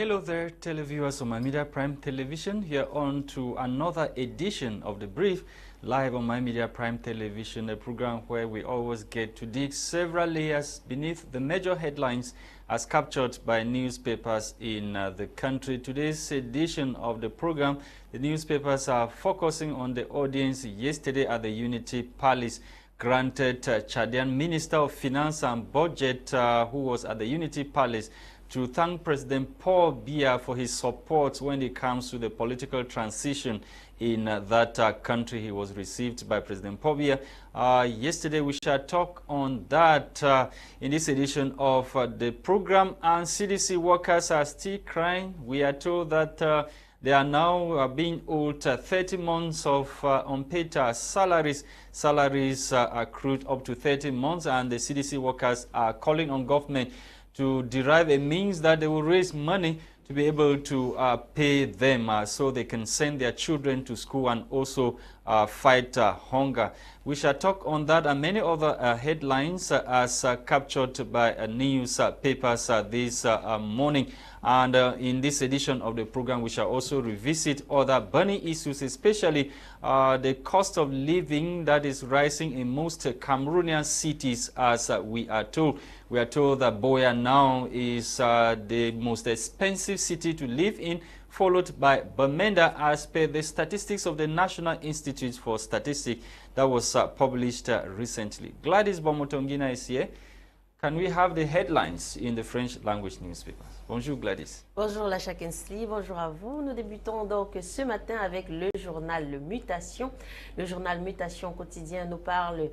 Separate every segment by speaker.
Speaker 1: Hello there, televiewers of My Media Prime Television. Here on to another edition of The Brief, live on My Media Prime Television, a program where we always get to dig several layers beneath the major headlines as captured by newspapers in the country. Today's edition of the program, the newspapers are focusing on the audience yesterday at the Unity Palace granted Chadian Minister of Finance and Budget, who was at the Unity Palace, to thank President Paul Biya for his support when it comes to the political transition in that country. He was received by President Paul Biya. Yesterday we shall talk on that in this edition of the program. And CDC workers are still crying. We are told that they are now being owed 30 months of unpaid salaries. Salaries accrued up to 30 months, and the CDC workers are calling on government to derive a means that they will raise money to be able to pay them so they can send their children to school and also fight hunger. We shall talk on that and many other headlines as captured by newspapers this morning. And in this edition of the program, we shall also revisit other burning issues, especially the cost of living that is rising in most Cameroonian cities, as we are told. We are told that Buea now is the most expensive city to live in, followed by Bamenda, as per the statistics of the National Institute for Statistics that was published recently. Gwladys Bomotonguina is here. Can we have the headlines in the French language newspapers? Bonjour Gwladys.
Speaker 2: Bonjour Lasha Kingsly, bonjour à vous. Nous débutons donc ce matin avec le journal Mutation. Le journal Mutation quotidien nous parle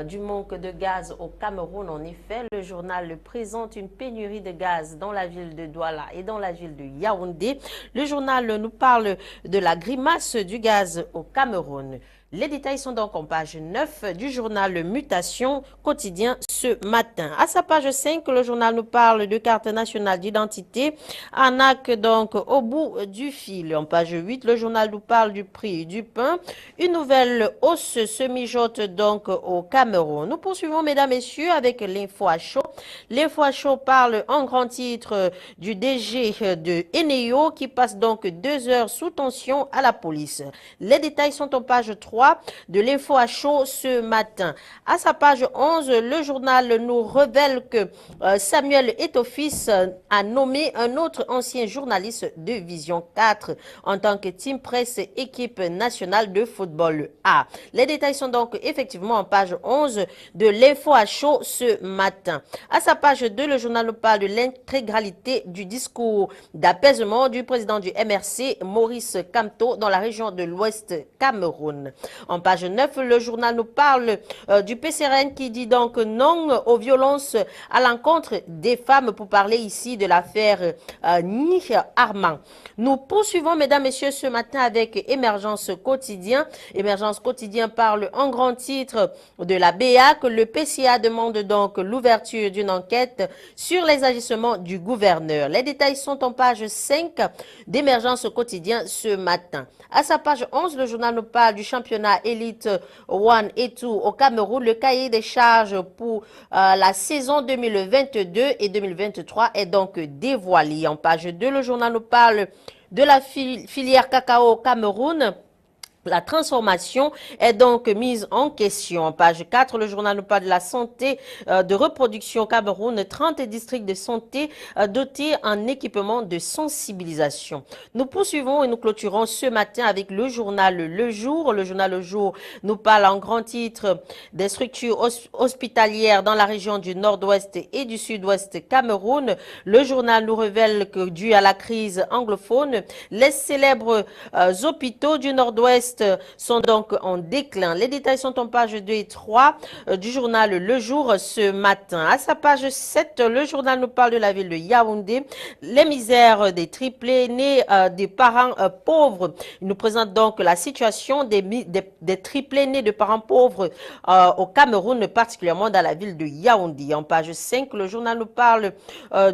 Speaker 2: du manque de gaz au Cameroun. En effet, le journal présente une pénurie de gaz dans la ville de Douala et dans la ville de Yaoundé. Le journal nous parle de la grimace du gaz au Cameroun. Les détails sont donc en page 9 du journal Mutation quotidien ce matin. À sa page 5, le journal nous parle de carte nationale d'identité. Arnaque donc au bout du fil. En page 8, le journal nous parle du prix du pain. Une nouvelle hausse se mijote donc au Cameroun. Nous poursuivons, mesdames, messieurs, avec l'info à chaud. L'info à chaud parle en grand titre du DG de Eneo qui passe donc 2 heures sous tension à la police. Les détails sont en page 3 de l'info à chaud ce matin. À sa page 11, le journal nous révèle que Samuel Etofis a nommé un autre ancien journaliste de Vision 4 en tant que team presse équipe nationale de football A. Les détails sont donc effectivement en page 11 de l'info à chaud ce matin. À sa page 2, le journal nous parle de l'intégralité du discours d'apaisement du président du MRC, Maurice Kamto, dans la région de l'Ouest Cameroun. En page 9, le journal nous parle du PCRN qui dit donc non aux violences à l'encontre des femmes, pour parler ici de l'affaire Ni Armand. Nous poursuivons, mesdames, messieurs, ce matin avec Émergence Quotidien. Émergence Quotidien parle en grand titre de la BA que le PCA demande donc l'ouverture d'une enquête sur les agissements du gouverneur. Les détails sont en page 5 d'Émergence Quotidien ce matin. À sa page 11, le journal nous parle du championnat Elite 1 et 2 au Cameroun. Le cahier des charges pour la saison 2022 et 2023 est donc dévoilé. En page 2, le journal nous parle de la filière cacao au Cameroun. La transformation est donc mise en question. En page 4, le journal nous parle de la santé de reproduction au Cameroun. 30 districts de santé dotés en équipement de sensibilisation. Nous poursuivons et nous clôturons ce matin avec le journal Le Jour. Le journal Le Jour nous parle en grand titre des structures hospitalières dans la région du nord-ouest et du sud-ouest Cameroun. Le journal nous révèle que, dû à la crise anglophone, les célèbres hôpitaux du nord-ouest sont donc en déclin. Les détails sont en page 2 et 3 du journal Le Jour ce matin. À sa page 7, le journal nous parle de la ville de Yaoundé, les misères des triplés nés des parents pauvres. Il nous présente donc la situation des triplés nés de parents pauvres au Cameroun, particulièrement dans la ville de Yaoundé. En page 5, le journal nous parle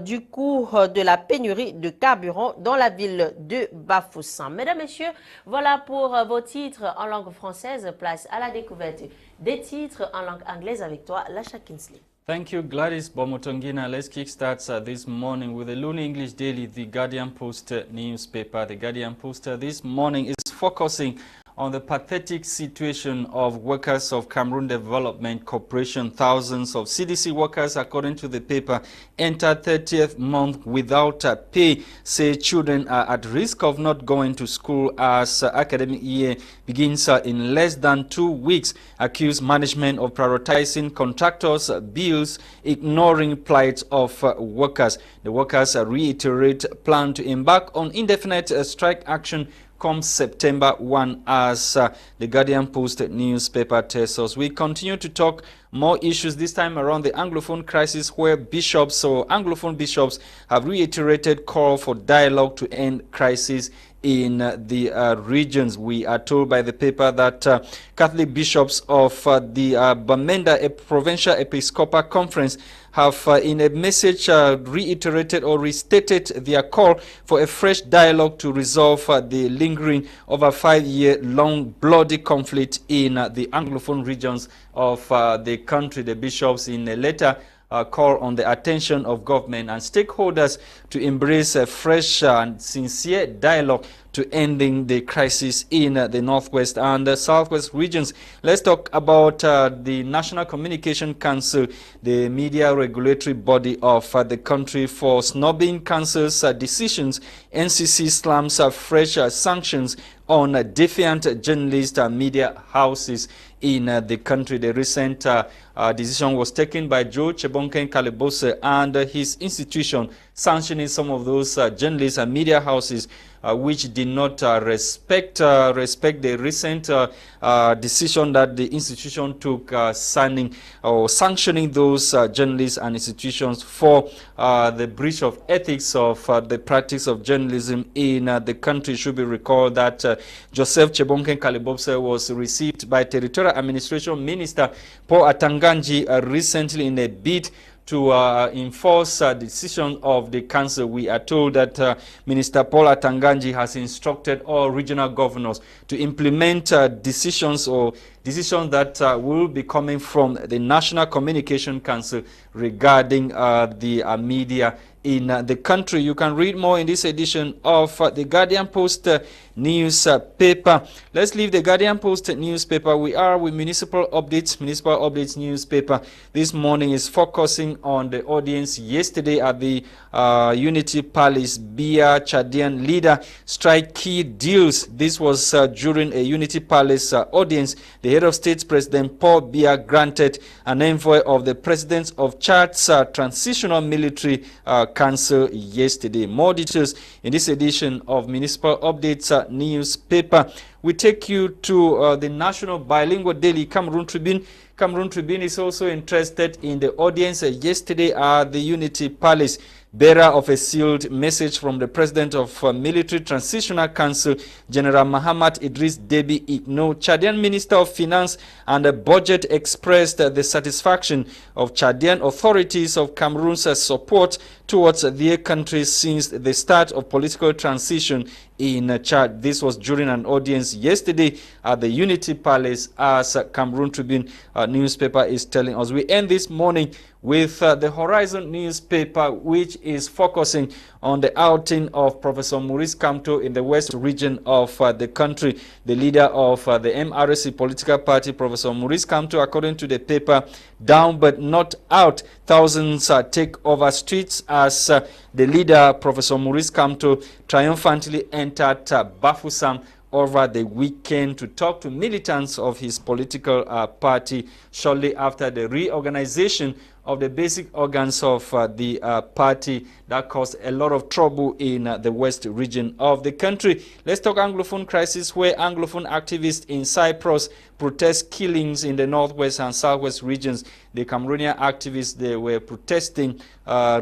Speaker 2: du coût de la pénurie de carburant dans la ville de Bafoussam. Mesdames, Messieurs, voilà pour votre titres en langue française, place à la découverte des titres en langue anglaise avec toi, Lasha Kingsly.
Speaker 1: Thank you, Gwladys, bomotonguina. Let's kickstart this morning with the Luni English Daily, the Guardian Post newspaper. The Guardian Post this morning is focusing on the pathetic situation of workers of Cameroon Development Corporation. Thousands of CDC workers, according to the paper, entered 30th month without pay. Say children are at risk of not going to school as academic year begins in less than 2 weeks. Accuse management of prioritizing contractors' bills, ignoring plight of workers. The workers reiterate plan to embark on indefinite strike action come September 1, as the Guardian Post newspaper tells us. We continue to talk more issues, this time around the Anglophone crisis, where bishops or Anglophone bishops have reiterated call for dialogue to end crisis in the regions. We are told by the paper that Catholic bishops of the Bamenda Provincial Episcopal Conference have in a message reiterated or restated their call for a fresh dialogue to resolve the lingering over 5-year-long bloody conflict in the Anglophone regions of the country. The bishops, in a letter, call on the attention of government and stakeholders to embrace a fresh and sincere dialogue to ending the crisis in the Northwest and the Southwest regions. Let's talk about the National Communication Council, the media regulatory body of the country, for snubbing council's decisions. NCC slams fresh sanctions on defiant journalists and media houses in the country. The recent decision was taken by Joe Chebonken Kalebose and his institution, sanctioning some of those journalists and media houses which did not respect the recent decision that the institution took, signing or sanctioning those journalists and institutions for the breach of ethics of the practice of journalism in the country. It should be recalled that Joseph Chebonken Kalebose was received by Territorial Administration Minister Paul Atanganji recently in a bid to enforce the decision of the council. We are told that Minister Paul Atanganji has instructed all regional governors to implement decisions that will be coming from the National Communication Council regarding the media in the country. You can read more in this edition of the Guardian Post newspaper. Let's leave the Guardian Post newspaper. We are with Municipal Updates. Municipal Updates newspaper this morning is focusing on the audience yesterday at the Unity Palace. Biya Chadian leader strike key deals. This was during a Unity Palace audience. The head of state, President Paul Biya, granted an envoy of the President of Chad's Transitional Military Council yesterday. More details in this edition of Municipal Updates newspaper. We take you to the national bilingual daily Cameroon Tribune. Cameroon Tribune is also interested in the audience yesterday at the Unity Palace. Bearer of a sealed message from the President of Military Transitional Council, General Mahamat Idris Deby Igno, Chadian Minister of Finance and Budget, expressed the satisfaction of Chadian authorities of Cameroon's support towards their country since the start of political transition in Chad. This was during an audience yesterday at the Unity Palace, as Cameroon Tribune newspaper is telling us. We end this morning with the Horizon newspaper, which is focusing on the outing of Professor Maurice Kamto in the west region of the country. The leader of the MRC political party, Professor Maurice Kamto, according to the paper, down but not out. Thousands take over streets as the leader, Professor Maurice Kamto, triumphantly entered Bafoussam over the weekend to talk to militants of his political party shortly after the reorganization of the basic organs of the party that caused a lot of trouble in the west region of the country. Let's talk Anglophone crisis, where Anglophone activists in Cyprus protest killings in the northwest and southwest regions. The Cameroonian activists, they were protesting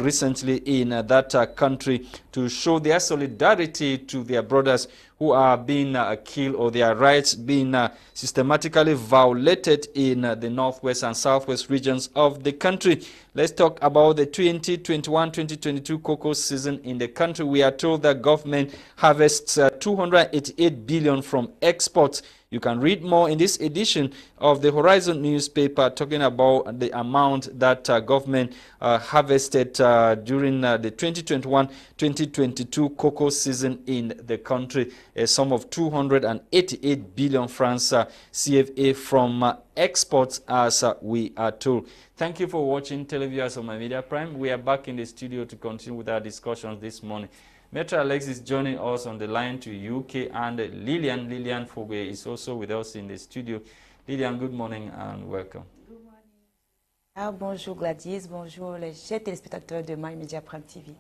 Speaker 1: recently in that country to show their solidarity to their brothers who are being killed, or their rights being systematically violated in the northwest and southwest regions of the country. Let's talk about the 2021-2022 cocoa season in the country. We are told that government harvests 288 billion from exports. You can read more in this edition of the Horizon newspaper talking about the amount that government harvested during the 2021-2022 cocoa season in the country. A sum of 288 billion francs CFA from exports, as we are told. Thank you for watching, televiewers of My Media Prime. We are back in the studio to continue with our discussions this morning. Metro Alex is joining us on the line to UK, and Lilian Forba is also with us in the studio. Lilian, good morning and welcome.
Speaker 3: Good morning. Bonjour Gladys, bonjour les chers téléspectateurs de My Media Prime TV.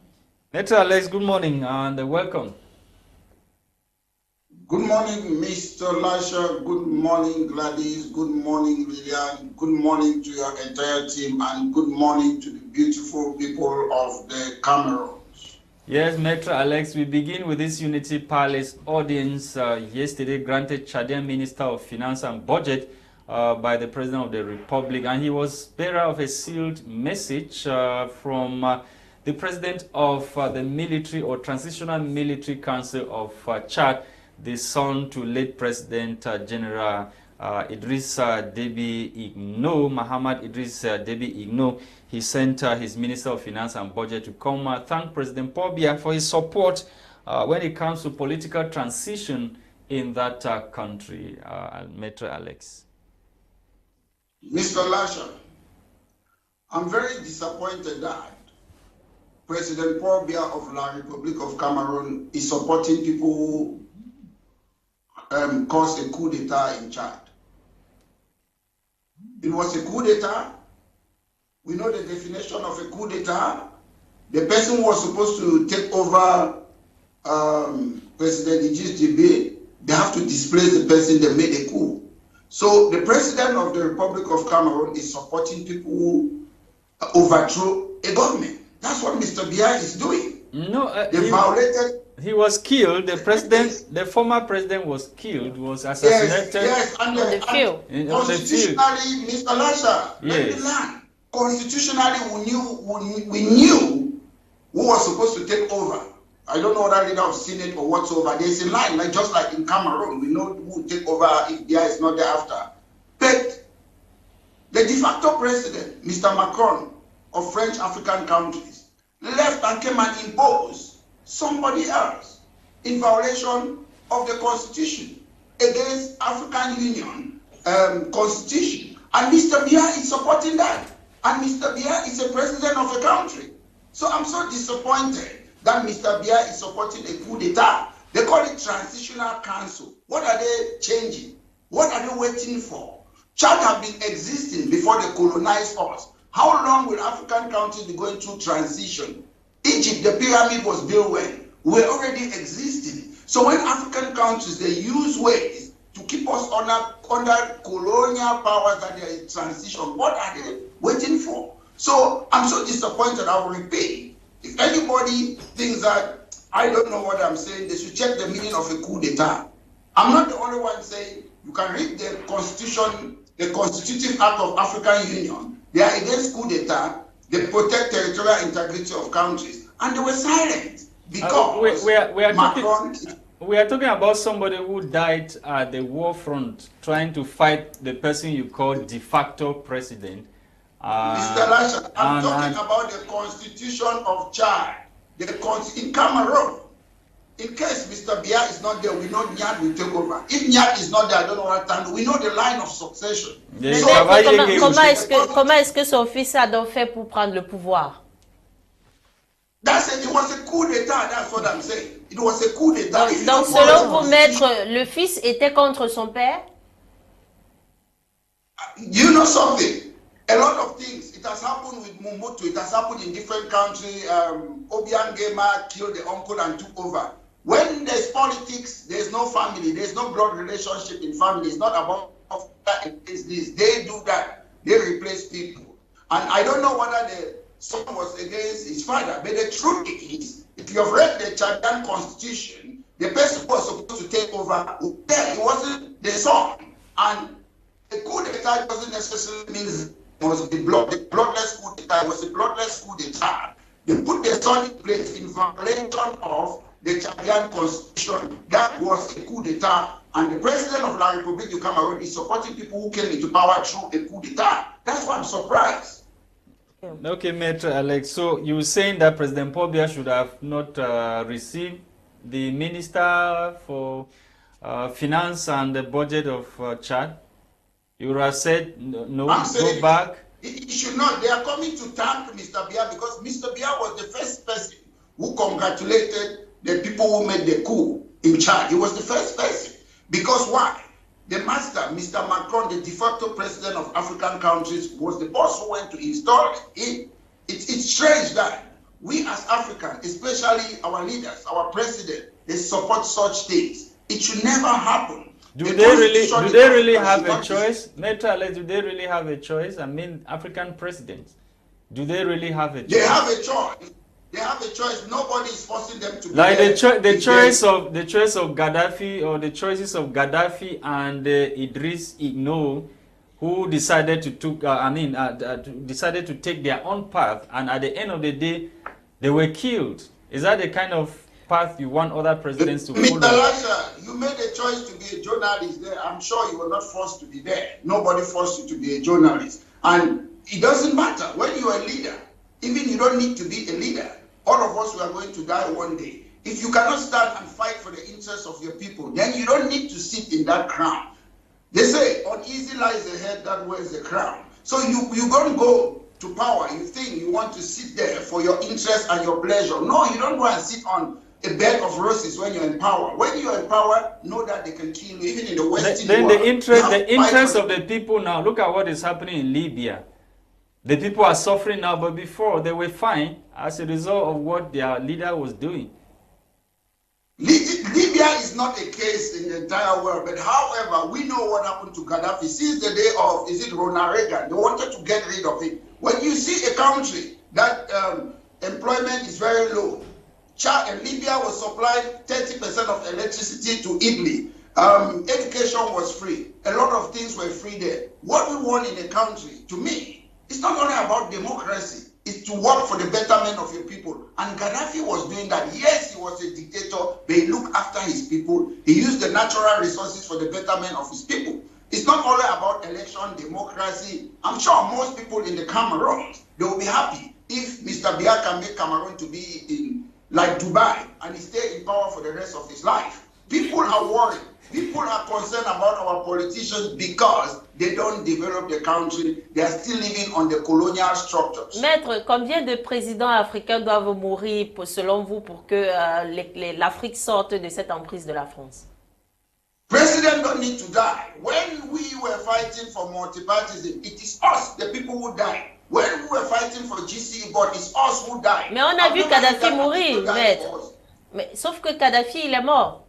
Speaker 1: Metro Alex, good morning and welcome.
Speaker 4: Good morning, Mr. Lasha. Good morning, Gladys. Good morning, Lilian. Good morning to your entire team, and good morning to the beautiful people of the Cameroon.
Speaker 1: Yes, Metro Alex, we begin with this Unity Palace audience yesterday granted Chadian Minister of Finance and Budget by the President of the Republic, and he was bearer of a sealed message from the President of the Military or Transitional Military Council of Chad, the son to late President General Idriss Déby Itno, Muhammad Idriss Déby Itno. He sent his Minister of Finance and Budget to come thank President Paul Biya for his support when it comes to political transition in that country. Metro Alex.
Speaker 4: Mr. Lasha, I'm very disappointed that President Paul Biya of La Republic of Cameroon is supporting people who caused a coup d'etat in Chad. It was a coup d'etat. We know the definition of a coup d'etat. The person who was supposed to take over President Idriss Déby, they have to displace the person that made a coup. So the President of the Republic of Cameroon is supporting people who overthrew a government. That's what Mr. Biya is doing.
Speaker 1: No,
Speaker 4: they violated.
Speaker 1: He was killed. The president, the former president, was killed. Was assassinated.
Speaker 4: Yes, and on the field. Constitutionally, Mr. Lasha, let me learn. Constitutionally, we knew who was supposed to take over. I don't know that leader of Senate or whatsoever. There's a line, like just like in Cameroon, we know who will take over if Biya is not there after. But the de facto president, Mr. Macron, of French African countries, left and came and imposed somebody else in violation of the Constitution against African Union Constitution. And Mr. Biya is supporting that. And Mr. Biya is a president of a country. So I'm so disappointed that Mr. Biya is supporting a coup d'etat. They call it Transitional Council. What are they changing? What are they waiting for? Chad have been existing before they colonized us. How long will African countries be going through transition? Egypt, the pyramid was built when? We're already existing. So when African countries, they use ways to keep us under colonial powers that they are in transition, what are they waiting for? So I'm so disappointed. I will repeat. If anybody thinks that I don't know what I'm saying, they should check the meaning of a coup d'etat. I'm not the only one saying you can read the Constitution, the Constitutive Act of African Union. They are against coup d'etat. They protect territorial integrity of countries, and they were silent because
Speaker 1: we are talking about somebody who died at the war front trying to fight the person you call de facto president.
Speaker 4: Mr. Lasha, I'm talking about the Constitution of Chad, in Cameroon. In case Mr. Biya is not there, we know Nyad will take over. If Nyad is not there, I don't know what time. We know the line of succession.
Speaker 2: So, comment est-ce que son fils a donc fait pour prendre le pouvoir?
Speaker 4: That's it. It was a coup d'etat. That's what I'm saying. It was a coup d'etat.
Speaker 2: Donc, selon vous, maître, le fils était contre son père?
Speaker 4: You know something? A lot of things. It has happened with Mobutu. It has happened in different countries. Obiang Gema killed the uncle and took over. When there's politics, there's no family. There's no blood relationship in family. It's not about this. They do that. They replace people. And I don't know whether the son was against his father. But the truth is, if you have read the Chadian constitution, the person who was supposed to take over, it wasn't the son. And a coup d'etat doesn't necessarily mean was the bloodless coup d'etat. It was a bloodless coup d'etat. They put the son in place in violation of the Chadian constitution. That was a coup d'etat. And the president of La République du Cameroon is supporting people who came into power through a coup d'etat. That's why I'm surprised.
Speaker 1: Okay, Maitre Alex. So you were saying that President Paul Biya should have not received the Minister for Finance and the Budget of Chad. You would have said, no, go back.
Speaker 4: He should not. They are coming to thank Mr. Biya because Mr. Biya was the first person who congratulated the people who made the coup in Chad. He was the first person. Because why? The master, Mr. Macron, the de facto president of African countries, was the boss who went to install him. It's strange that we as Africans, especially our leaders, our president, they support such things. It should never happen.
Speaker 1: Do they really have a choice? Maitre Alex, do they really have a choice? I mean, African presidents, do they really have a choice?
Speaker 4: They have a choice. They have a choice. Nobody is forcing them to be
Speaker 1: like
Speaker 4: there.
Speaker 1: the choice of Gaddafi, or the choices of Gaddafi and Idris Igno, who decided to decided to take their own path, and at the end of the day, they were killed. Is that the kind of path you want other presidents to follow?
Speaker 4: Mr. Lasha, you made a choice to be a journalist there. I'm sure you were not forced to be there. Nobody forced you to be a journalist. And it doesn't matter. When you are a leader, even you don't need to be a leader. All of us, we are going to die one day. If you cannot stand and fight for the interests of your people, then you don't need to sit in that crown. They say, uneasy lies the head that wears the crown. So you're going to go to power. You think you want to sit there for your interest and your pleasure. No, you don't go and sit on a bed of roses when you're in power. When you're in power, know that they can kill you, even in the Western world.
Speaker 1: Then the interest of the people now, look at what is happening in Libya. The people are suffering now, but before they were fine as a result of what their leader was doing.
Speaker 4: Libya is not a case in the entire world, but however, we know what happened to Gaddafi since the day of, is it Ronald Reagan? They wanted to get rid of it. When you see a country that employment is very low, Chad and Libya was supplying 30% of electricity to Italy. Education was free. A lot of things were free there. What we want in a country, to me, it's not only about democracy. It's to work for the betterment of your people. And Gaddafi was doing that. Yes, he was a dictator, but he looked after his people. He used the natural resources for the betterment of his people. It's not only about election, democracy. I'm sure most people in the Cameroon, they will be happy if Mr. Biya can make Cameroon to be in like Dubai and he stay in power for the rest of his life. People are worried. People are concerned about our politicians because they don't develop the country. They are still living on the colonial structures.
Speaker 2: Maître, combien de présidents africains doivent mourir, selon vous, pour que l'Afrique sorte de cette emprise de la France?
Speaker 4: President don't need to die. When we were fighting for multipartism, it is us, the people who died. When we were fighting for GCE board, it's us who died.
Speaker 2: Mais on a vu Kadhafi mourir, maître. Mais, sauf que Kadhafi, il est mort.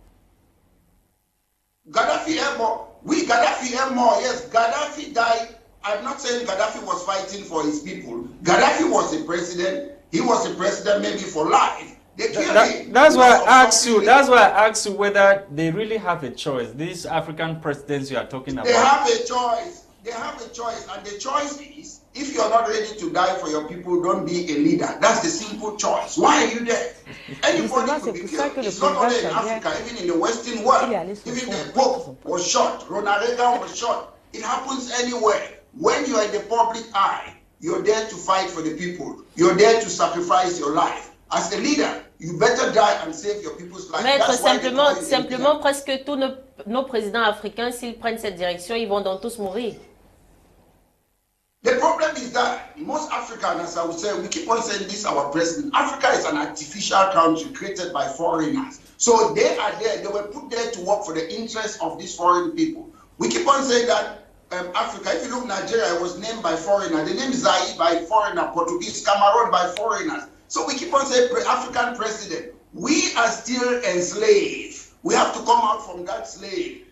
Speaker 4: Gaddafi est mort. Oui, Gaddafi est mort. Yes, Gaddafi died. I'm not saying Gaddafi was fighting for his people. Gaddafi was a president. He was a president maybe for life. They killed him.
Speaker 1: That's why I asked you. That's why I asked you whether they really have a choice. These African presidents you are talking about.
Speaker 4: They have a choice. They have a choice, and the choice is: if you are not ready to die for your people, don't be a leader. That's the simple choice. Why are you there? Anybody could be killed. It's not only in Africa, even in the Western world. Even the Pope was shot. Ronald Reagan was shot. It happens anywhere. When you are in the public eye, you're there to fight for the people. You're there to sacrifice your life. As a leader, you better die and save your people's life.
Speaker 2: Maître, simplement, presque tous nos présidents africains, s'ils prennent cette direction, ils vont donc tous mourir.
Speaker 4: The problem is that most Africans, as I would say, we keep on saying this, our president. Africa is an artificial country created by foreigners. So they are there, they were put there to work for the interests of these foreign people. We keep on saying that Africa, if you look, Nigeria was named by foreigners. The name Zaire by foreigners, Portuguese, Cameroon by foreigners. So we keep on saying African president. We are still enslaved. We have to come out from that slave.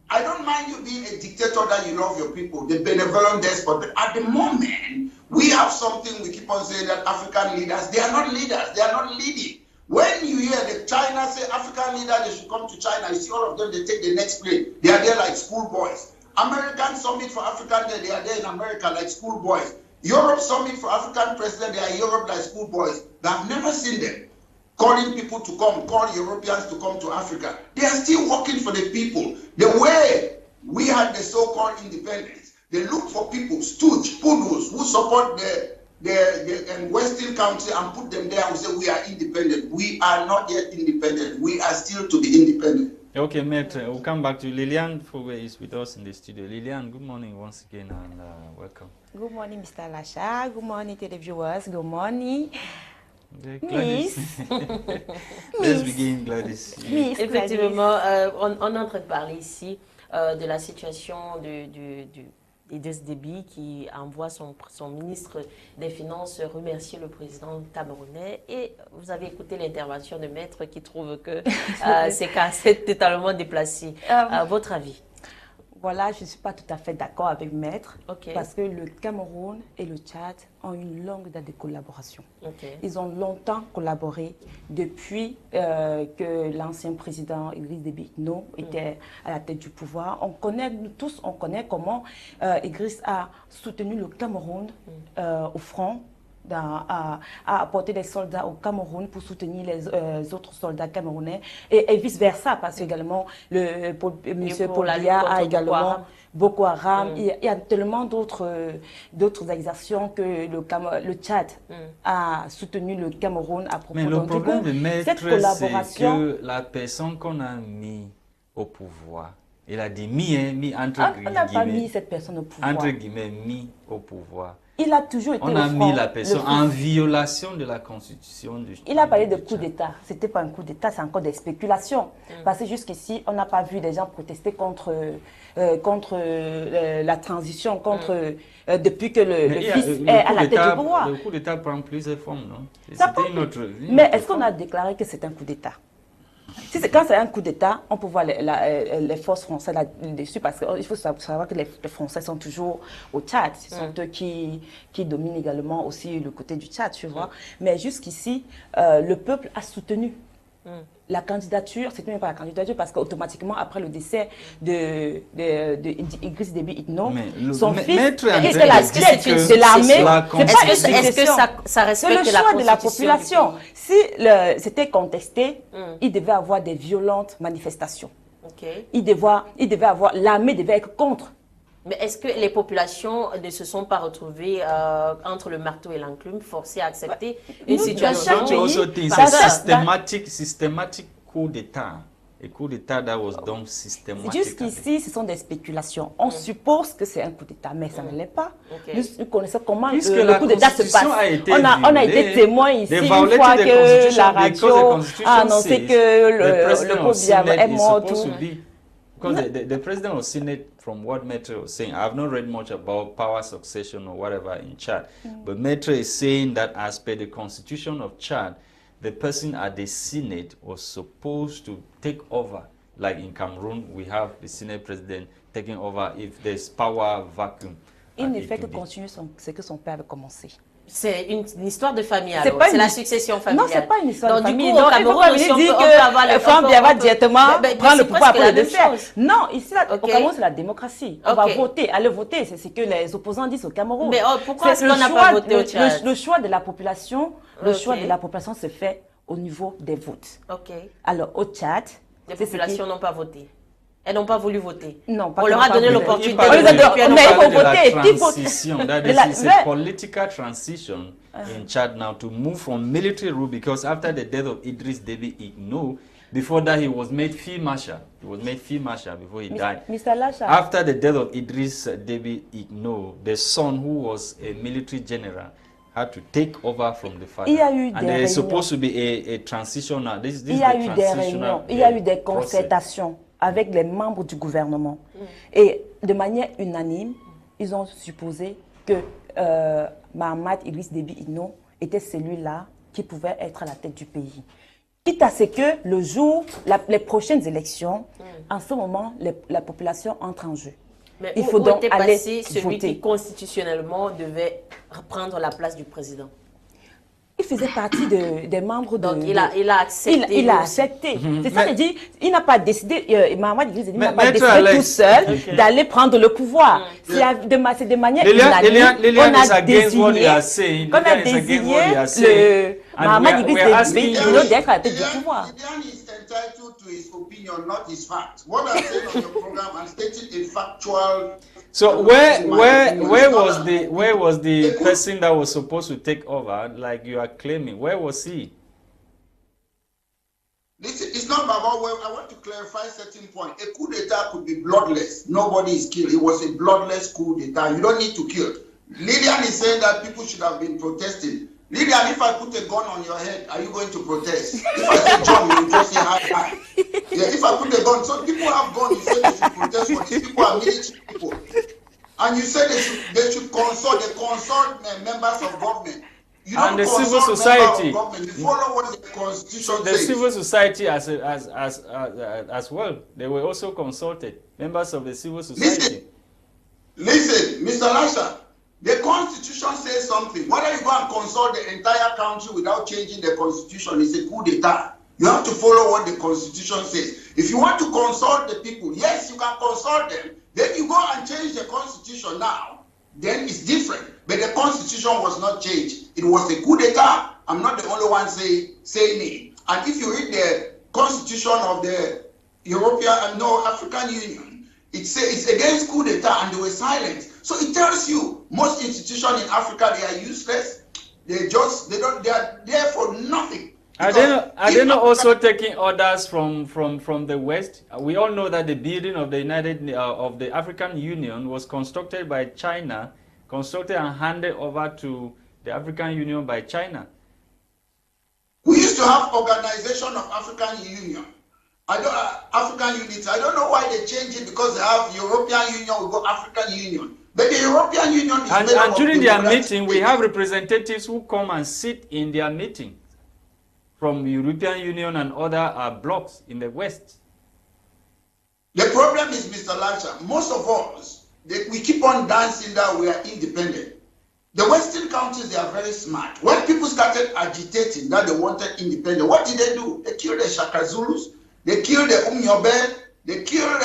Speaker 4: I don't mind you being a dictator that you love your people, the benevolent despot, but at the moment, we have something we keep on saying that African leaders, they are not leaders, they are not leading. When you hear the China say African leaders, they should come to China, you see all of them, they take the next plane. They are there like schoolboys. American Summit for African, they are there in America like schoolboys. Europe Summit for African President, they are in Europe like schoolboys. I've never seen them calling people to come, call Europeans to come to Africa. They are still working for the people. The way we had the so-called independence, they look for people, stooge, poodles, who support the Western country and put them there and say we are independent. We are not yet independent. We are still to be independent.
Speaker 1: Okay, Maître, we'll come back to Liliane Forba is with us in the studio. Liliane, good morning once again and welcome.
Speaker 3: Good morning, Mr. Lasha. Good morning, televiewers. Good morning.
Speaker 1: Miss. Let's begin, Gladys.
Speaker 2: Miss, effectivement, on est en train de parler ici de la situation d'Idriss Déby qui envoie son ministre des Finances remercier le président camerounais. Et vous avez écouté l'intervention de Maître qui trouve que c'est totalement déplacé. Votre avis?
Speaker 3: Voilà, je ne suis pas tout à fait d'accord avec Maître,
Speaker 2: Okay.
Speaker 3: parce que le Cameroun et le Tchad ont une longue date de collaboration.
Speaker 2: Okay.
Speaker 3: Ils ont longtemps collaboré depuis que l'ancien président Idriss Déby était à la tête du pouvoir. Nous tous, on connaît comment Idriss a soutenu le Cameroun au front, à apporter des soldats au Cameroun pour soutenir les autres soldats camerounais et vice-versa, parce qu'également M. Paul Biya a également Boko Haram. Il y a tellement d'autres actions que le Tchad a soutenu le Cameroun à propos.
Speaker 1: Mais le problème de Maître,
Speaker 3: cette collaboration,
Speaker 1: c'est que la personne qu'on a mis au pouvoir, il a dit mis entre guillemets.
Speaker 3: On n'a pas mis cette personne au pouvoir.
Speaker 1: Entre guillemets, mis au pouvoir.
Speaker 3: Il a toujours été
Speaker 1: On a mis la personne en violation de la Constitution du
Speaker 3: Il a parlé de coup d'État. Ce n'était pas un coup d'État, c'est encore des spéculations. Parce que jusqu'ici, on n'a pas vu des gens protester contre la transition, depuis que le fils est à la tête du pouvoir.
Speaker 1: Le coup d'État prend plusieurs formes, non?
Speaker 3: C'était une autre vie. Mais est-ce qu'on a déclaré que c'est un coup d'État? Quand c'est un coup d'État, on peut voir les forces françaises là-dessus, parce qu'il faut savoir que les Français sont toujours au Tchad. Ce sont eux qui dominent également aussi le côté du Tchad, tu vois. Mais jusqu'ici, le peuple a soutenu la candidature. C'était même pas la candidature, parce qu'automatiquement, après le décès d'Idriss Déby son fils était la tête de l'armée.
Speaker 2: Est-ce que ça respecte la
Speaker 3: choix de la population? Si c'était contesté, il devait avoir des violentes manifestations. L'armée devait être contre.
Speaker 2: Mais est-ce que les populations ne se sont pas retrouvées entre le marteau et l'enclume, forcées à accepter une situation?
Speaker 1: Systématique coup d'État. Et coup d'État that was done systématiquement.
Speaker 3: Jusqu'ici, ce sont des spéculations. On suppose que c'est un coup d'État, mais ça ne l'est pas. Nous connaissons comment le coup d'État se passe. On a été témoins ici une fois que la radio a annoncé que le pauvre est mort.
Speaker 1: Because the president was seen it from what Maître was saying. I have not read much about power succession or whatever in Chad. But Maître is saying that as per the constitution of Chad, the person at the Senate was supposed to take over. Like in Cameroon, we have the Senate president taking over if there's power vacuum.
Speaker 3: Il ne fait que continuer ce que son père avait commencé.
Speaker 2: C'est une histoire de famille, alors. C'est la succession familiale.
Speaker 3: Non, c'est pas une histoire de famille.
Speaker 2: Du coup, au Cameroun aussi, on peut avoir le
Speaker 3: Forba va directement prendre le pouvoir après le décès. Non, ici, au Cameroun, c'est la démocratie. On va voter. Aller voter, c'est ce que les opposants disent au Cameroun.
Speaker 2: Mais pourquoi est-ce qu'on n'a pas voté au Tchad?
Speaker 3: Le choix de la population, se fait au niveau des votes. Alors, au Tchad,
Speaker 2: les populations n'ont pas voté. Elles n'ont pas voulu voter.
Speaker 3: Non,
Speaker 2: on leur a donné l'opportunité
Speaker 3: de voter. Mais il faut voter.
Speaker 1: This is a political transition in Chad now to move from military rule, because after the death of Idriss Déby Itno, before that he was made field marshal. He was made field marshal before he died.
Speaker 3: Mr. Lasha.
Speaker 1: After the death of Idriss Déby Itno, the son, who was a military general, had to take over from the father. And there is supposed to be a transition now.
Speaker 3: Il y a eu des réunions, il y a eu des concertations avec les membres du gouvernement. Et de manière unanime, ils ont supposé que Mahamat Idriss Déby Itno était celui-là qui pouvait être à la tête du pays. Quitte à ce que le jour, les prochaines élections, en ce moment, la population entre en jeu.
Speaker 2: Mais il faut donc aller celui qui constitutionnellement devait reprendre la place du président.
Speaker 3: il faisait partie des membres
Speaker 2: Donc, il a accepté.
Speaker 3: Il a accepté. C'est ça que je dis, il n'a pas décidé, Mahamad Idriss Déby n'a pas décidé tout seul d'aller prendre le pouvoir. C'est de manière unanime qu'on a désigné le Mahamad Idriss Déby d'être à la tête du pouvoir.
Speaker 4: Opinion, not his fact. What I'm saying on your program, I'm stating a factual.
Speaker 1: So where was the person that was supposed to take over, like you are claiming? Where was he?
Speaker 4: Listen, it's not about where. I want to clarify certain point. A coup d'etat could be bloodless. Nobody is killed. It was a bloodless coup d'etat. You don't need to kill. Lillian is saying that people should have been protesting. Lillian, if I put a gun on your head, are you going to protest? If I say jump, you will just say hi. Yeah, if I put a gun, so people have guns, you say they should protest for these people are military people. And you say they should consult, members of government. You don't
Speaker 1: and the civil society.
Speaker 4: You follow what the constitution
Speaker 1: the
Speaker 4: says.
Speaker 1: Civil society as well. They were also consulted, members of the civil society.
Speaker 4: Listen, Mr. Lasha, the constitution says something. Whether you go and consult the entire country without changing the constitution, it's a coup d'etat. You have to follow what the constitution says. If you want to consult the people, yes, you can consult them. Then you go and change the constitution now. Then it's different. But the constitution was not changed. It was a coup d'etat. I'm not the only one saying it. And if you read the constitution of the African Union, it says it's against coup d'etat and they were silent. So it tells you most institutions in Africa, they are useless. They are there for nothing.
Speaker 1: Are they not also taking orders from the West? We all know that the building of the African Union was constructed by China, constructed and handed over to the African Union by China.
Speaker 4: We used to have Organization of African Union. African units. I don't know why they changed it, because they have European Union, we go African Union. But the European Union is
Speaker 1: and during their meeting, we have representatives who come and sit in their meeting from European Union and other blocs in the West.
Speaker 4: The problem is, Mr. Lasha, most of us, we keep on dancing that we are independent. The Western countries, they are very smart. When people started agitating that they wanted independence, what did they do? They killed the Shaka Zulus, they killed the Umnyobe, they killed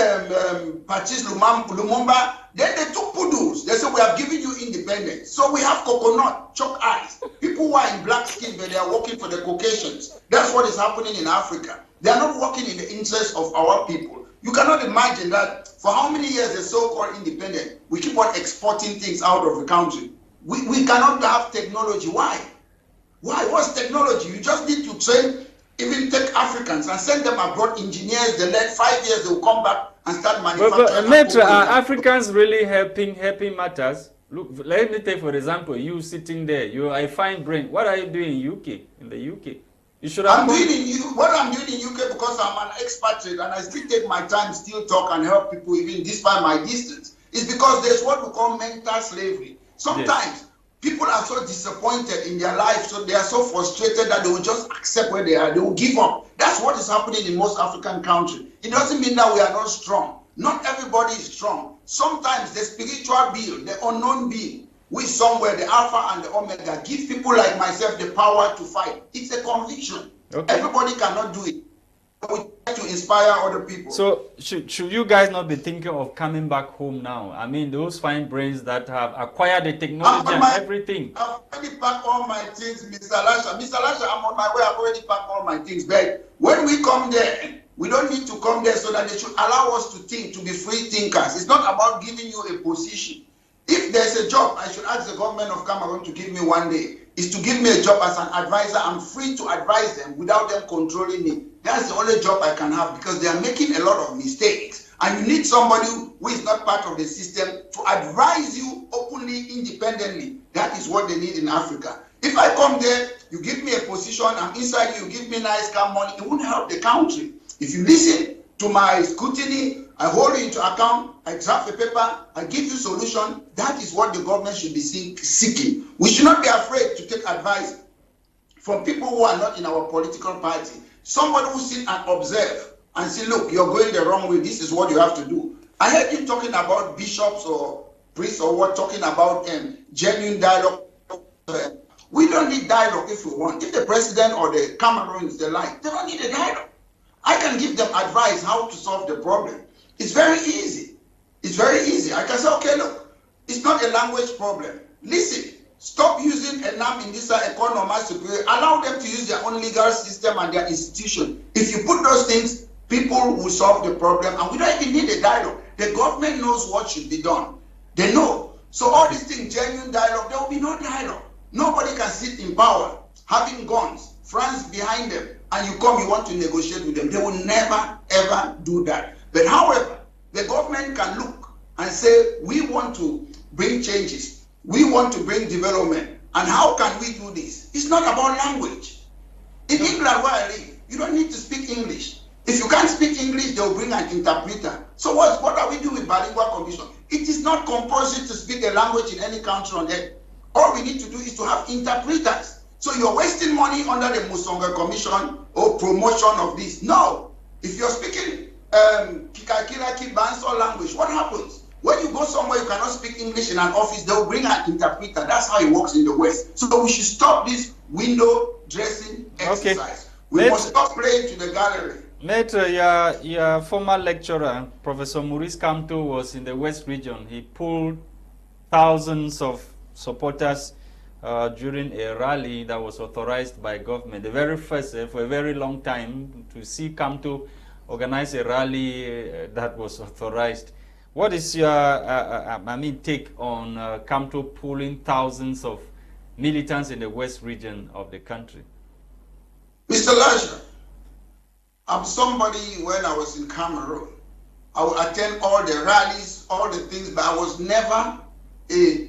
Speaker 4: Patrice Lumumba. Then they took Pudus. They said, we have given you independence. So we have coconut, chalk eyes. People who are in black skin, but they are working for the Caucasians. That's what is happening in Africa. They are not working in the interest of our people. You cannot imagine that for how many years the so-called independent, we keep on exporting things out of the country. We cannot have technology. Why? Why? What's technology? You just need to train, even take Africans and send them abroad, engineers. They learn 5 years, they will come back and start manufacturing.
Speaker 1: But Maitre, are Africans really helping matters? Look, let me take for example, you sitting there, you are a fine brain. What are you doing in the UK? You should have
Speaker 4: what I'm doing in UK, because I'm an expatriate and I still take my time, still talk and help people even despite my distance, is because there's what we call mental slavery. Sometimes people are so disappointed in their life, so they are so frustrated that they will just accept where they are. They will give up. That's what is happening in most African countries. It doesn't mean that we are not strong. Not everybody is strong. Sometimes the spiritual being, the unknown being, which somewhere the Alpha and the Omega, give people like myself the power to fight. It's a conviction. Okay. Everybody cannot do it. We try to inspire other people.
Speaker 1: So should you guys not be thinking of coming back home now? I mean, those fine brains that have acquired the technology and everything.
Speaker 4: I've already packed all my things, Mr. Lasha. Mr. Lasha, I'm on my way. I've already packed all my things. But when we come there, we don't need to come there so that they should allow us to think, to be free thinkers. It's not about giving you a position. If there's a job, I should ask the government of Cameroon to give me one day. Is to give me a job as an advisor. I'm free to advise them without them controlling me. That's the only job I can have, because they are making a lot of mistakes. And you need somebody who is not part of the system to advise you openly, independently. That is what they need in Africa. If I come there, you give me a position, I'm inside you give me nice, calm money, it won't help the country. If you listen to my scrutiny, I hold you into account, I draft a paper, I give you solution. That is what the government should be seeking. We should not be afraid to take advice from people who are not in our political party. Somebody who sit and observe and say, look, you're going the wrong way, this is what you have to do. I heard you talking about bishops or priests or what, talking about genuine dialogue. We don't need dialogue if we want. If the president or the Cameroons, they like, they don't need a dialogue. I can give them advice how to solve the problem. It's very easy. It's very easy. I can say, okay, look, it's not a language problem. Listen, stop using a NAM in this economy superior. Allow them to use their own legal system and their institution. If you put those things, people will solve the problem, and we don't even need a dialogue. The government knows what should be done. They know. So all these things, genuine dialogue, there will be no dialogue. Nobody can sit in power, having guns, France behind them, and you come, you want to negotiate with them. They will never, ever do that. But however, the government can look and say, we want to bring changes. We want to bring development. And how can we do this? It's not about language. In England, where I live, you don't need to speak English. If you can't speak English, they'll bring an interpreter. So what are we doing with bilingual commission? It is not compulsory to speak a language in any country on earth. All we need to do is to have interpreters. So you're wasting money under the Musonga Commission or promotion of this. No. If you're speaking Kikakiraki Banso language, what happens? When you go somewhere you cannot speak English in an office, they'll bring an interpreter. That's how it works in the West. So we should stop this window dressing exercise. We must stop playing to the gallery.
Speaker 1: Maître, your former lecturer, Professor Maurice Kamto, was in the West region. He pulled thousands of supporters during a rally that was authorized by government. The very first, for a very long time, to see Kamto organize a rally that was authorized. What is your, take on Kamto pulling thousands of militants in the West region of the country?
Speaker 4: Mr. Lasha, I'm somebody, when I was in Cameroon, I would attend all the rallies, all the things, but I was never a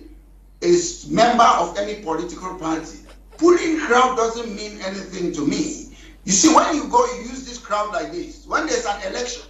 Speaker 4: member of any political party. Pulling crowd doesn't mean anything to me. You see, when you go, you use this crowd like this. When there's an election,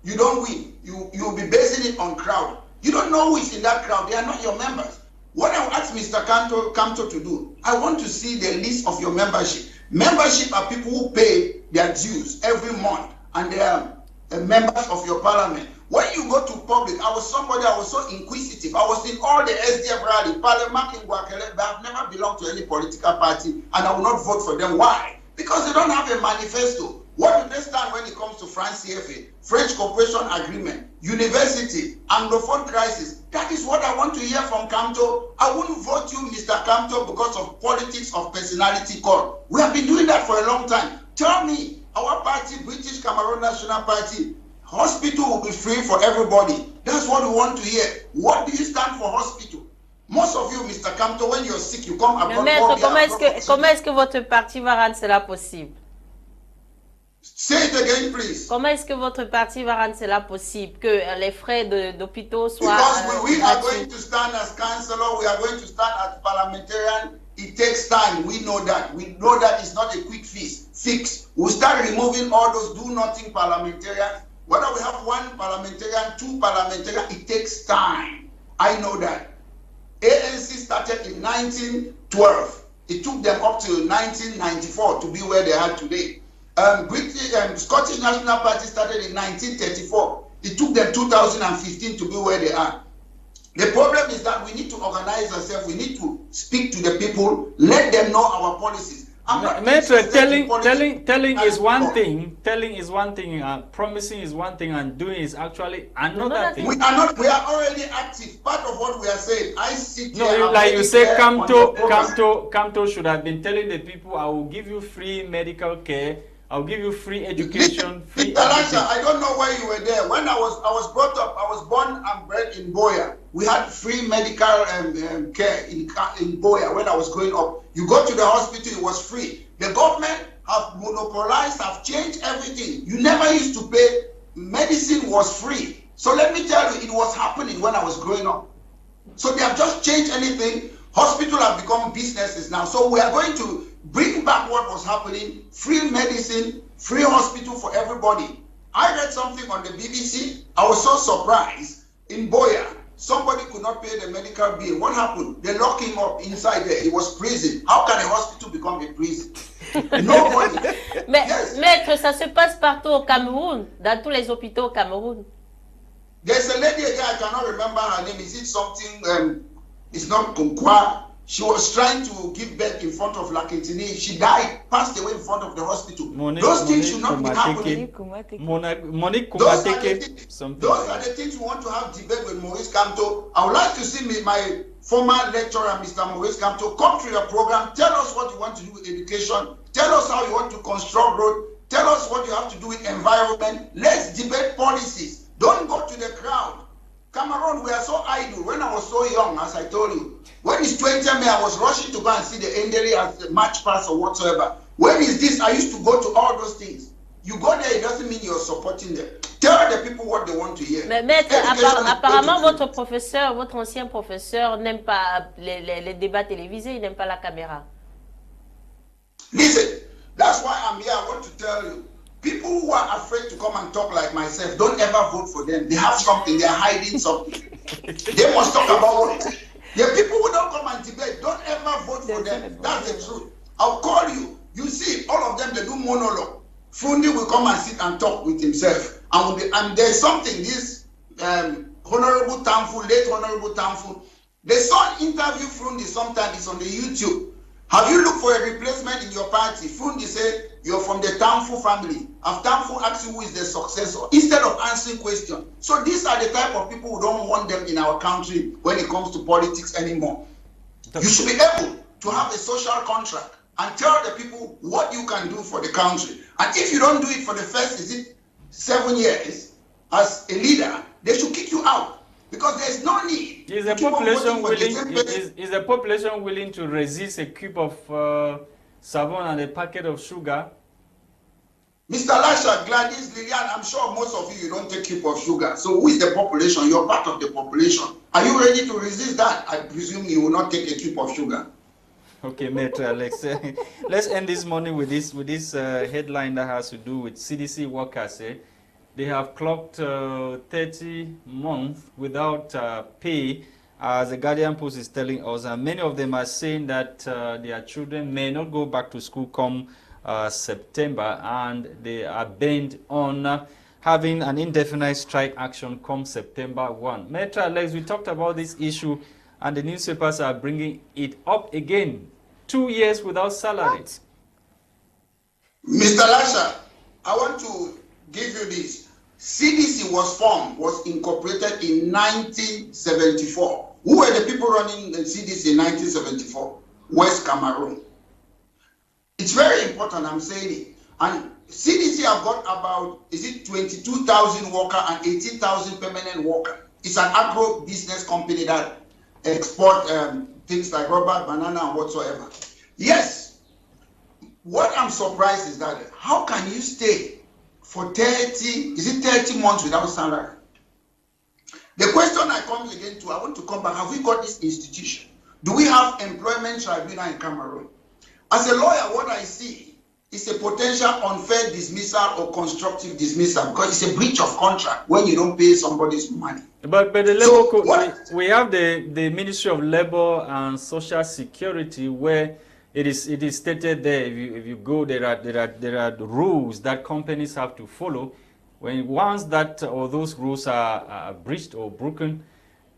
Speaker 4: you don't win. You'll be basing it on crowd. You don't know who is in that crowd. They are not your members. What I asked Mr. Kamto to do, I want to see the list of your membership. Membership are people who pay their dues every month, and they are members of your parliament. When you go to public, I was so inquisitive. I was in all the SDF rally, parliament in Guaquele, but I've never belonged to any political party, and I will not vote for them. Why? Because they don't have a manifesto. What do they stand when it comes to France CFA, French Cooperation Agreement, university, Anglophone crisis? That is what I want to hear from Kamto. I wouldn't vote you, Mr. Kamto, because of politics of personality call. We have been doing that for a long time. Tell me, our party, British Cameroon National Party, hospital will be free for everybody. That's what we want to hear. What do you stand for hospital? Most of you, Mr. Kamto, when you're sick, you come abroad.
Speaker 2: Maître, comment est-ce que votre parti va rendre cela possible?
Speaker 4: Say it again, please.
Speaker 2: Comment est-ce que votre parti va rendre cela possible, que les frais d'hôpitaux soient
Speaker 4: Because we are going to stand as councillor, we are going to stand as parliamentarian. It takes time. We know that. We know that it's not a quick fix. We'll start removing all those do-nothing parliamentarians. Whether we have one parliamentarian, two parliamentarians, it takes time. I know that. ANC started in 1912. It took them up to 1994 to be where they are today. Scottish National Party started in 1934. It took them 2015 to be where they are. The problem is that we need to organize ourselves. We need to speak to the people, let them know our policies.
Speaker 1: Maître, telling is one thing. Telling is one thing. Promising is one thing, and doing is actually another thing.
Speaker 4: We are already active. Part of what we are saying. I sit here.
Speaker 1: No, like you say, Kamto should have been telling the people, I will give you free medical care. I'll give you free education. Free
Speaker 4: Lasha, I don't know why you were there. When I was brought up, I was born and bred in Boya. We had free medical care in Boya when I was growing up. You go to the hospital, it was free. The government have monopolized, have changed everything. You never used to pay. Medicine was free. So let me tell you, it was happening when I was growing up. So they have just changed anything. Hospitals have become businesses now. So we are going to bring back what was happening, free medicine, free hospital for everybody. I read something on the BBC. I was so surprised. In Boya, somebody could not pay the medical bill. What happened? They locked him up inside there. It was prison. How can a hospital become a prison? Nobody.
Speaker 2: Yes. Maître, ça se passe partout au Cameroun, dans tous les hôpitaux au Cameroun.
Speaker 4: There's a lady again, I cannot remember her name. Is it something, it's not Konkwa. She was trying to give birth in front of Lakintini. She died, passed away in front of the hospital. Those things should not be happening. Those are the things we want to have debate with Maurice Kamto. I would like to see my former lecturer, Mr. Maurice Kamto, come to your program. Tell us what you want to do with education. Tell us how you want to construct road. Tell us what you have to do with environment. Let's debate policies. Don't go to the crowd. Cameroon, we are so idle. When I was so young, as I told you, when it's 20 May, I was rushing to go and see the Nderi as the match pass or whatsoever. When is this? I used to go to all those things. You go there, it doesn't mean you're supporting them. Tell the people what they want to hear.
Speaker 2: Mais maître, apparemment, votre professeur, votre ancien professeur n'aime pas les débats télévisés, il n'aime pas la caméra.
Speaker 4: Listen, that's why I'm here. I want to tell you. People who are afraid to come and talk like myself, don't ever vote for them. They have something, they're hiding something. They must talk about it. The people who don't come and debate, don't ever vote for them. That's the truth. I'll call you. You see, all of them, they do monologue. Fundi will come and sit and talk with himself. And there's something, this Honorable Tamfu, late Honorable Tamfu, the son interview Fundi sometimes, it's on the YouTube. Have you looked for a replacement in your party? Fundi said, you're from the Tamfu family. Have Tamfu asked you who is the successor? Instead of answering questions. So these are the type of people who don't want them in our country when it comes to politics anymore. You should be able to have a social contract and tell the people what you can do for the country. And if you don't do it for the first, 7 years as a leader, they should kick you out. Because there's no need.
Speaker 1: Is the population willing to resist a cube of savon and a packet of sugar?
Speaker 4: Mr. Lasha, Gwladys, Lillian, I'm sure most of you don't take cube of sugar. So who is the population? You're part of the population. Are you ready to resist that? I presume you will not take a cube of sugar.
Speaker 1: Okay, Maitre Alex. Let's end this morning with this headline that has to do with CDC workers. They have clocked 30 months without pay, as the Guardian Post is telling us. And many of them are saying that their children may not go back to school come September, and they are bent on having an indefinite strike action come September 1. Maitre Alex, we talked about this issue, and the newspapers are bringing it up again. 2 years without salary.
Speaker 4: Mr. Lasha, I want to give you this. CDC was incorporated in 1974. Who were the people running the CDC in 1974? West Cameroon. It's very important, I'm saying it. And CDC have got about, 22,000 workers and 18,000 permanent workers. It's an agro business company that export things like rubber, banana, and whatsoever. Yes, what I'm surprised is that how can you stay for 30 months without salary? The question I come again to, I want to come back, have we got this institution? Do we have employment tribunal in Cameroon? As a lawyer, what I see is a potential unfair dismissal or constructive dismissal, because it's a breach of contract when you don't pay somebody's money.
Speaker 1: But the labor we have the Ministry of Labor and Social Security, where it is stated there, if you go, there are rules that companies have to follow. Once that or those rules are breached or broken,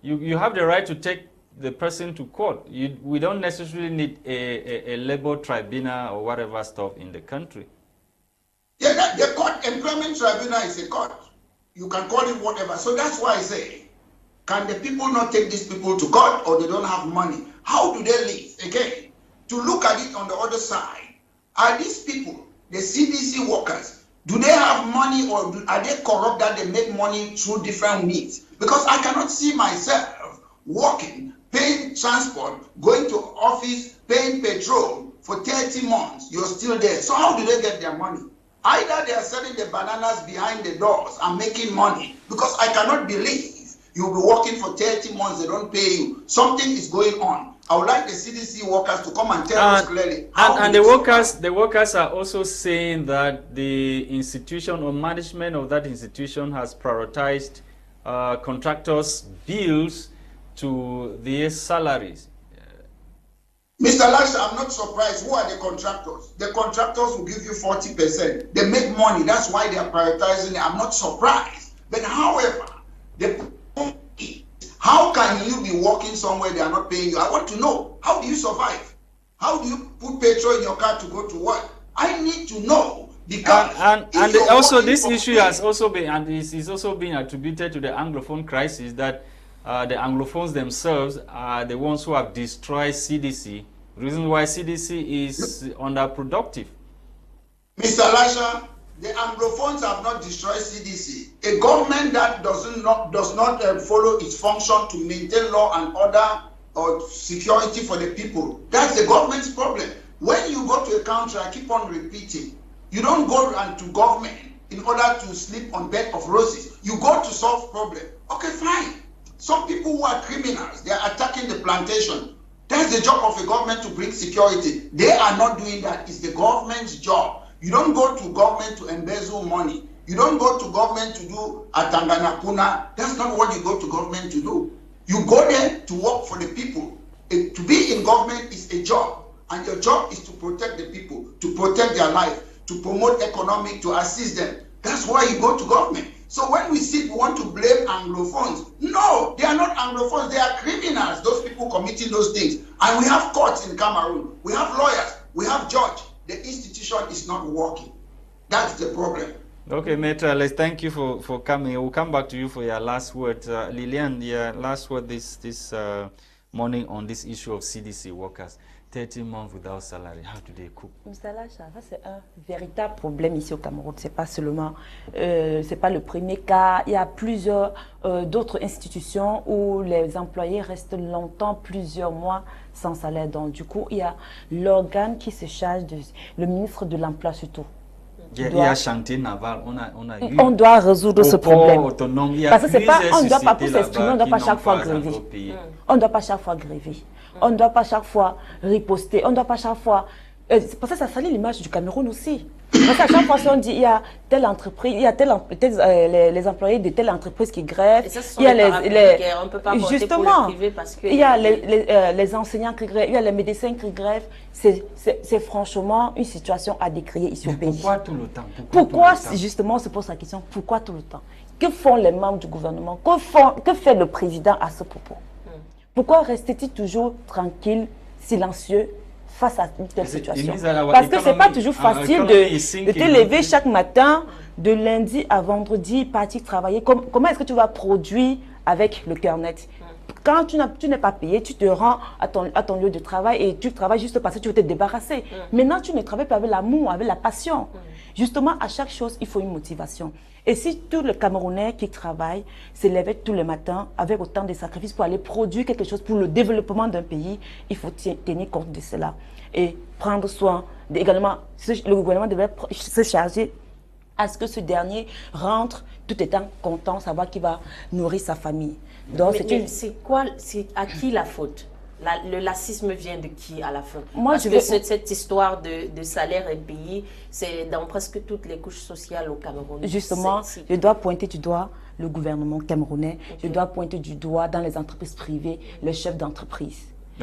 Speaker 1: you have the right to take the person to court. We don't necessarily need a labor tribunal or whatever stuff in the country.
Speaker 4: Yeah, the court, employment tribunal is a court. You can call it whatever. So that's why I say, can the people not take these people to court, or they don't have money? How do they live? Again, to look at it on the other side, are these people, the CDC workers, do they have money, or are they corrupt that they make money through different means? Because I cannot see myself working, paying transport, going to office, paying petrol for 30 months. You're still there. So how do they get their money? Either they are selling the bananas behind the doors and making money, because I cannot believe you'll be working for 30 months, they don't pay you. Something is going on. I would like the CDC workers to come and tell us clearly.
Speaker 1: And the workers are also saying that the institution or management of that institution has prioritized contractors' bills to their salaries.
Speaker 4: Mr. Lasha, I'm not surprised. Who are the contractors? The contractors will give you 40%. They make money. That's why they are prioritizing it. I'm not surprised. But however, the point is, How can you be working somewhere they are not paying you? I want to know, how do you survive? How do you put petrol in your car to go to work? I need to know, because
Speaker 1: and also this issue has also been, and is also being attributed to the Anglophone crisis, that the Anglophones themselves are the ones who have destroyed CDC. Reason why CDC is underproductive.
Speaker 4: Mr. Lasha, the Anglophones have not destroyed CDC. A government that does not follow its function to maintain law and order or security for the people, that's the government's problem. When you go to a country, I keep on repeating, you don't go to government in order to sleep on bed of roses. You go to solve problem. Okay, fine. Some people who are criminals, they are attacking the plantation. That's the job of a government, to bring security. They are not doing that. It's the government's job. You don't go to government to embezzle money. You don't go to government to do atanganakuna. That's not what you go to government to do. You go there to work for the people. To be in government is a job. And your job is to protect the people, to protect their life, to promote economic, to assist them. That's why you go to government. So when we want to blame Anglophones, no, they are not Anglophones, they are criminals, those people committing those things. And we have courts in Cameroon, we have lawyers, we have judges. The institution is not working. That's the problem.
Speaker 1: Okay, Maitre Alex, thank you for coming. We'll come back to you for your last word. Lillian, your last word this morning on this issue of CDC workers. 30 months without salary, how do they cope?
Speaker 3: Mr. Lasha, ça c'est un véritable problème ici au Cameroun. C'est pas seulement, c'est pas le premier cas. Il y a plusieurs d'autres institutions où les employés restent longtemps, plusieurs mois sans salaire. Donc du coup, il y a l'organe qui se charge le ministre de l'Emploi surtout.
Speaker 1: Il y a chantier naval,
Speaker 3: on doit résoudre ce problème. Parce que c'est pas, on ne doit pas pour s'exprimer, on ne doit pas chaque fois gréver. On ne doit pas chaque fois gréver. On ne doit pas chaque fois riposter. On ne doit pas chaque fois. Parce que ça salit l'image du Cameroun aussi. Parce qu'à chaque fois, si on dit il y a telle entreprise, il y a les employés de telle entreprise qui grèvent. Il y a
Speaker 2: on peut pas
Speaker 3: justement,
Speaker 2: pour le privé parce que
Speaker 3: il y a les enseignants qui grèvent, il y a les médecins qui grèvent. C'est franchement une situation à décrier ici au pays.
Speaker 1: Pourquoi tout le temps?
Speaker 3: Pourquoi justement, on se pose la question, pourquoi tout le temps? Que font les membres du gouvernement? Que fait le président à ce propos? Pourquoi reste-t-il toujours tranquille, silencieux face à une telle situation? Parce que ce n'est pas toujours facile de te lever chaque matin, de lundi à vendredi, partir travailler. Comment est-ce que tu vas produire avec le cœur net? Quand tu n'es pas payé, tu te rends à ton lieu de travail et tu travailles juste parce que tu veux te débarrasser. Maintenant, tu ne travailles pas avec l'amour, avec la passion. Justement, à chaque chose, il faut une motivation. Et si tous les Camerounais qui travaillent se levaient tous les matins avec autant de sacrifices pour aller produire quelque chose pour le développement d'un pays, il faut tenir compte de cela. Et prendre soin, également, le gouvernement devrait se charger à ce que ce dernier rentre tout étant content, savoir qu'il va nourrir sa famille. Donc,
Speaker 2: c'est à qui la faute? Le lacisme vient de qui à la fin?
Speaker 3: Parce
Speaker 2: que cette histoire de salaire impayé, c'est dans presque toutes les couches sociales au Cameroun.
Speaker 3: Justement, je dois pointer du doigt le gouvernement camerounais, je dois pointer du doigt dans les entreprises privées, les chefs d'entreprise.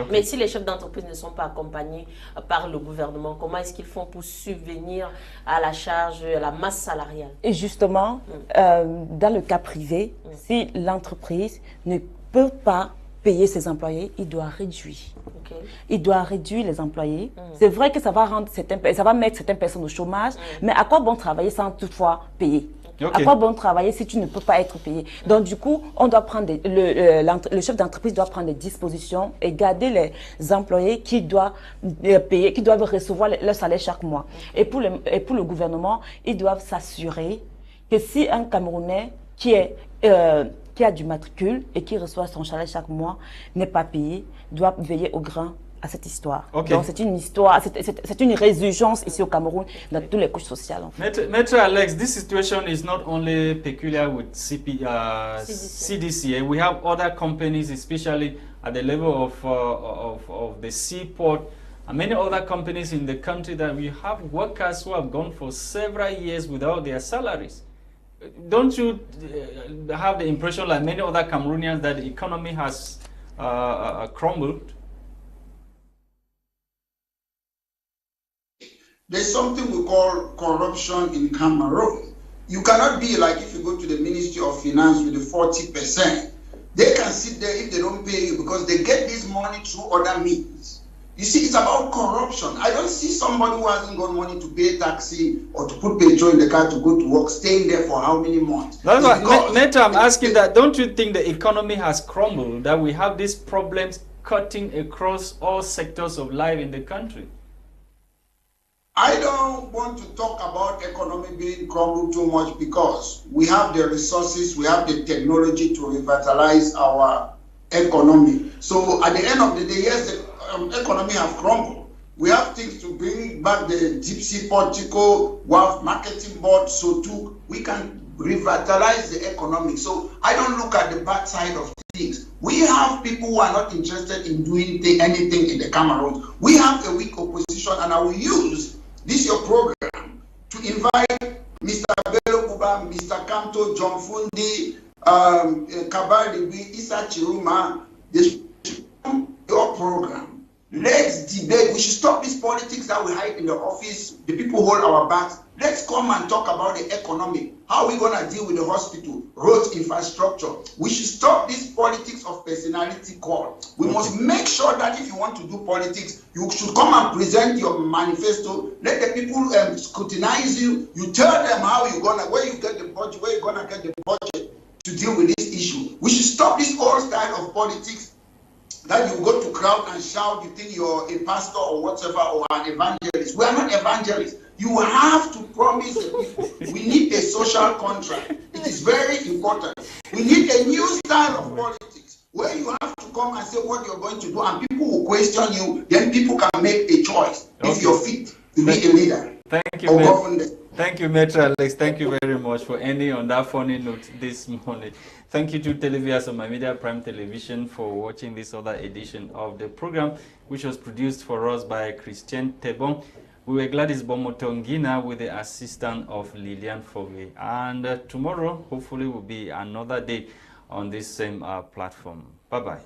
Speaker 2: Mais si les chefs d'entreprise ne sont pas accompagnés par le gouvernement, comment est-ce qu'ils font pour subvenir à la charge, à la masse salariale?
Speaker 3: Et justement, dans le cas privé, si l'entreprise ne peut pas payer ses employés, il doit réduire. Il doit réduire les employés. C'est vrai que ça va mettre certaines personnes au chômage, mais à quoi bon travailler sans toutefois payer? À quoi bon travailler si tu ne peux pas être payé? Donc du coup, on doit prendre le chef d'entreprise doit prendre des dispositions et garder les employés qui doivent payer, qui doivent recevoir leur salaire chaque mois. Et pour le gouvernement, ils doivent s'assurer que si un Camerounais qui a du matricule et qui reçoit son salaire chaque mois n'est pas payé, doit veiller au grain à cette histoire. Donc c'est une histoire, c'est une résurgence ici au Cameroun dans toutes les couches sociales. En fait.
Speaker 1: Maître Alex, this situation is not only peculiar with CDC. We have other companies, especially at the level of the seaport, and many other companies in the country that we have workers who have gone for several years without their salaries. Don't you have the impression, like many other Cameroonians, that the economy has crumbled?
Speaker 4: There's something we call corruption in Cameroon. You cannot be like if you go to the Ministry of Finance with the 40%. They can sit there if they don't pay you because they get this money through other means. You see, it's about corruption. I don't see somebody who hasn't got money to pay taxi or to put petrol in the car to go to work, staying there for how many months?
Speaker 1: That's why, Meta, I'm asking that. Don't you think the economy has crumbled, that we have these problems cutting across all sectors of life in the country?
Speaker 4: I don't want to talk about economy being crumbled too much because we have the resources, we have the technology to revitalize our economy. So at the end of the day, yes, the economy has crumbled. We have things to bring back the gypsy portico, WAF marketing board, so too we can revitalize the economy. So I don't look at the bad side of things. We have people who are not interested in doing anything in the Cameroon. We have a weak opposition, and I will use this your program to invite Mr. Bello Kuba, Mr. Kamto, John Fundi, Kabali, Isa Chiruma. Your program. Let's debate. We should stop this politics that we hide in the office. The people hold our backs. Let's come and talk about the economy. How are we going to deal with the hospital, roads, infrastructure? We should stop this politics of personality call. We must make sure that if you want to do politics, you should come and present your manifesto. Let the people scrutinize you. You tell them how you're gonna, where you get the budget, where you're gonna get the budget to deal with this issue. We should stop this old style of politics that you go to crowd and shout, you think you're a pastor or whatever, or an evangelist. We are not evangelists. You have to promise the people. We need a social contract. It is very important. We need a new style of politics where you have to come and say what you're going to do, and people will question you. Then people can make a choice if you're fit to be a leader.
Speaker 1: Thank you, Thank you, Maitre Alex. Thank you very much for ending on that funny note this morning. Thank you to televiewers of My Media Prime Television for watching this other edition of the program, which was produced for us by Christain Tebong. We were Gwladys Bomotonguina with the assistance of Lilian Forba. And tomorrow, hopefully, will be another day on this same platform. Bye-bye.